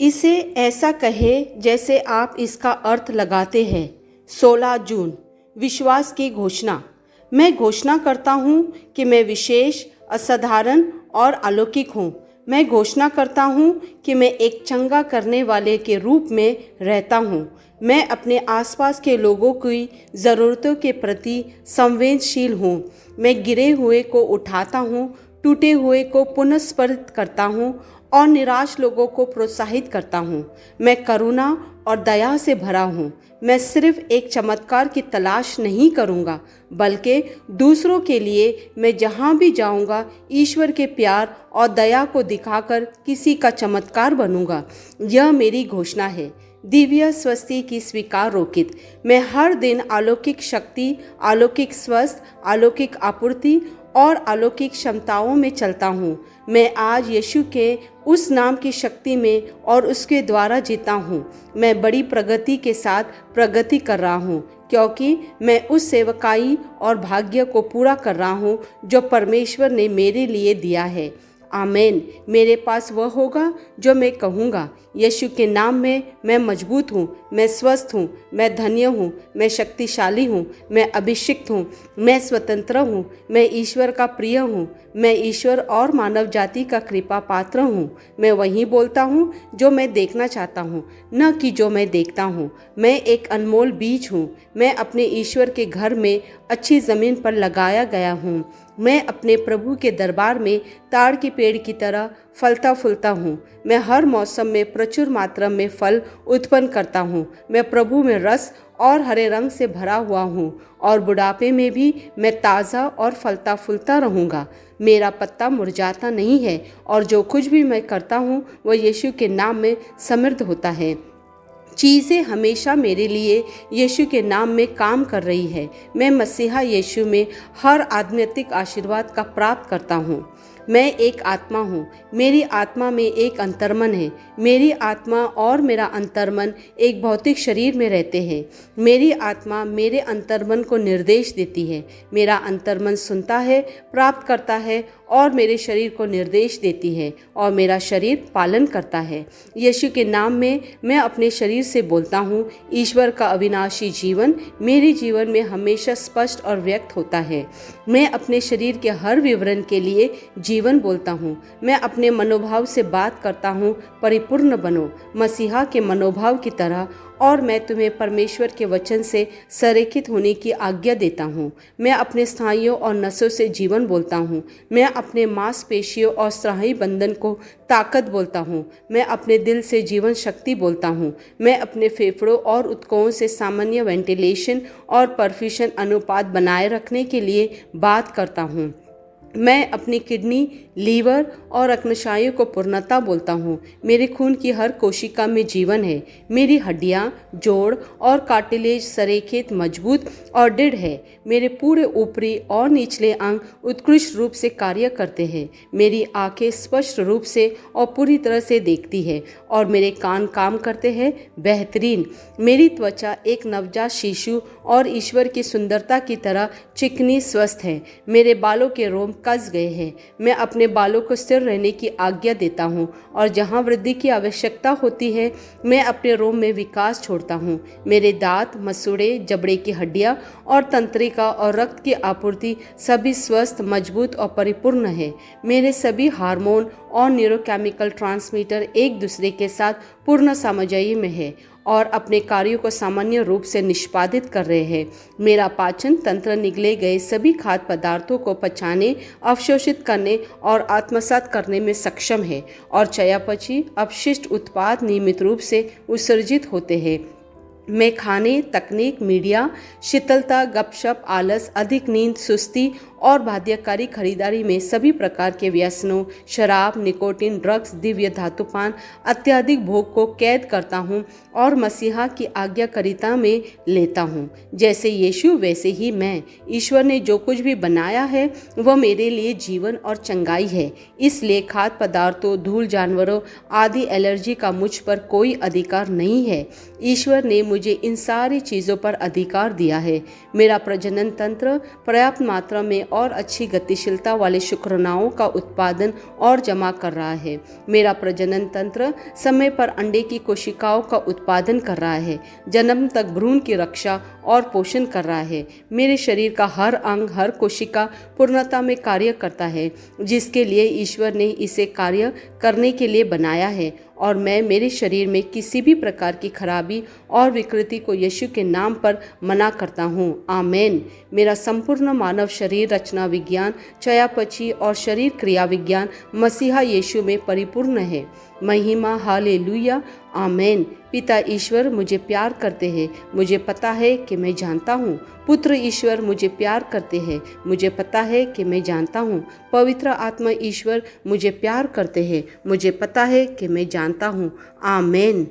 इसे ऐसा कहे जैसे आप इसका अर्थ लगाते हैं। 16 जून, विश्वास की घोषणा। मैं घोषणा करता हूँ कि मैं विशेष, असाधारण और अलौकिक हूँ। मैं घोषणा करता हूँ कि मैं एक चंगा करने वाले के रूप में रहता हूँ। मैं अपने आसपास के लोगों की ज़रूरतों के प्रति संवेदनशील हूँ। मैं गिरे हुए को उठाता हूँ, टूटे हुए को पुनस्पर्शित करता हूँ और निराश लोगों को प्रोत्साहित करता हूँ। मैं करुणा और दया से भरा हूँ। मैं सिर्फ एक चमत्कार की तलाश नहीं करूँगा, बल्कि दूसरों के लिए मैं जहाँ भी जाऊँगा ईश्वर के प्यार और दया को दिखाकर किसी का चमत्कार बनूँगा। यह मेरी घोषणा है। दिव्य स्वस्ति की स्वीकार रोकित। मैं हर दिन अलौकिक शक्ति, अलौकिक स्वस्थ, अलौकिक आपूर्ति और अलौकिक क्षमताओं में चलता हूँ। मैं आज यीशु के उस नाम की शक्ति में और उसके द्वारा जीता हूँ। मैं बड़ी प्रगति के साथ प्रगति कर रहा हूँ, क्योंकि मैं उस सेवकाई और भाग्य को पूरा कर रहा हूँ जो परमेश्वर ने मेरे लिए दिया है। आमीन। मेरे पास वह होगा जो मैं कहूँगा। यीशु के नाम में मैं मजबूत हूँ, मैं स्वस्थ हूँ, मैं धन्य हूँ, मैं शक्तिशाली हूँ, मैं अभिषिक्त हूँ, मैं स्वतंत्र हूँ, मैं ईश्वर का प्रिय हूँ, मैं ईश्वर और मानव जाति का कृपा पात्र हूँ। मैं वही बोलता हूँ जो मैं देखना चाहता हूँ, न कि जो मैं देखता हूँ। मैं एक अनमोल बीज हूँ। मैं अपने ईश्वर के घर में अच्छी ज़मीन पर लगाया गया हूँ। मैं अपने प्रभु के दरबार में ताड़ के पेड़ की तरह फलता फूलता हूँ। मैं हर मौसम में प्रचुर मात्रा में फल उत्पन्न करता हूँ। मैं प्रभु में रस और हरे रंग से भरा हुआ हूँ और बुढ़ापे में भी मैं ताज़ा और फलता फूलता रहूँगा। मेरा पत्ता मुरझाता नहीं है और जो कुछ भी मैं करता हूँ वह यीशु के नाम में समृद्ध होता है। चीज़ें हमेशा मेरे लिए यीशु के नाम में काम कर रही है। मैं मसीहा यीशु में हर आध्यात्मिक आशीर्वाद का प्राप्त करता हूँ। मैं एक आत्मा हूँ। मेरी आत्मा में एक अंतर्मन है। मेरी आत्मा और मेरा अंतर्मन एक भौतिक शरीर में रहते हैं। मेरी आत्मा मेरे अंतर्मन को निर्देश देती है। मेरा अंतर्मन सुनता है, प्राप्त करता है और मेरे शरीर को निर्देश देती है और मेरा शरीर पालन करता है। यीशु के नाम में मैं अपने शरीर से बोलता हूँ, ईश्वर का अविनाशी जीवन मेरे जीवन में हमेशा स्पष्ट और व्यक्त होता है। मैं अपने शरीर के हर विवरण के लिए जीवन बोलता हूँ। मैं अपने मनोभाव से बात करता हूँ, परिपूर्ण बनो मसीहा के मनोभाव की तरह, और मैं तुम्हें परमेश्वर के वचन से संरेखित होने की आज्ञा देता हूँ। मैं अपने स्नायुओं और नसों से जीवन बोलता हूँ। मैं अपने मांसपेशियों और स्नायु बंधन को ताकत बोलता हूँ। मैं अपने दिल से जीवन शक्ति बोलता हूँ। मैं अपने फेफड़ों और ऊतकों से सामान्य वेंटिलेशन और परफ्यूशन अनुपात बनाए रखने के लिए बात करता हूँ। मैं अपनी किडनी, लीवर और अग्न्याशयों को पूर्णता बोलता हूँ। मेरे खून की हर कोशिका में जीवन है। मेरी हड्डियाँ, जोड़ और कार्टिलेज संरेखित, मजबूत और दृढ़ है। मेरे पूरे ऊपरी और निचले अंग उत्कृष्ट रूप से कार्य करते हैं। मेरी आंखें स्पष्ट रूप से और पूरी तरह से देखती है और मेरे कान काम करते हैं बेहतरीन। मेरी त्वचा एक नवजात शिशु और ईश्वर की सुंदरता की तरह चिकनी स्वस्थ है। मेरे बालों के रोम कस गए हैं। मैं अपने बालों को स्थिर रहने की आज्ञा देता हूँ और जहाँ वृद्धि की आवश्यकता होती है मैं अपने रोम में विकास छोड़ता हूँ। मेरे दांत, मसूड़े, जबड़े की हड्डियाँ और तंत्रिका और रक्त की आपूर्ति सभी स्वस्थ, मजबूत और परिपूर्ण है। मेरे सभी हार्मोन और न्यूरोकेमिकल ट्रांसमीटर एक दूसरे के साथ पूर्ण सामंजस्य में है और अपने कार्यों को सामान्य रूप से निष्पादित कर रहे हैं। मेरा पाचन तंत्र निगले गए सभी खाद्य पदार्थों को पचाने, अवशोषित करने और आत्मसात करने में सक्षम है और चयापचय अपशिष्ट उत्पाद नियमित रूप से उत्सर्जित होते हैं। मैं खाने, तकनीक, मीडिया, शीतलता, गपशप, आलस, अधिक नींद, सुस्ती और बाध्यकारी खरीदारी में सभी प्रकार के व्यसनों, शराब, निकोटीन, ड्रग्स, दिव्य धातुपान, अत्यधिक भोग को कैद करता हूँ और मसीहा की आज्ञाकारिता में लेता हूँ। जैसे यीशु वैसे ही मैं। ईश्वर ने जो कुछ भी बनाया है वह मेरे लिए जीवन और चंगाई है। इसलिए खाद्य पदार्थों, धूल, जानवरों आदि एलर्जी का मुझ पर कोई अधिकार नहीं है। ईश्वर ने मुझे इन सारी चीज़ों पर अधिकार दिया है। मेरा प्रजनन तंत्र पर्याप्त मात्रा में और अच्छी गतिशीलता वाले शुक्राणुओं का उत्पादन और जमा कर रहा है। मेरा प्रजनन तंत्र समय पर अंडे की कोशिकाओं का उत्पादन कर रहा है, जन्म तक भ्रूण की रक्षा और पोषण कर रहा है। मेरे शरीर का हर अंग, हर कोशिका पूर्णता में कार्य करता है, जिसके लिए ईश्वर ने इसे कार्य करने के लिए बनाया है। और मैं मेरे शरीर में किसी भी प्रकार की खराबी और विकृति को यीशु के नाम पर मना करता हूँ। आमेन। मेरा संपूर्ण मानव शरीर रचना विज्ञान, चयापचय और शरीर क्रिया विज्ञान मसीहा यीशु में परिपूर्ण है। महिमा, हालेलुया, आमेन। पिता ईश्वर मुझे प्यार करते हैं, मुझे पता है कि मैं जानता हूँ। पुत्र ईश्वर मुझे प्यार करते हैं, मुझे पता है कि मैं जानता हूँ। पवित्र आत्मा ईश्वर मुझे प्यार करते हैं, मुझे पता है कि मैं जानता हूँ। आमेन।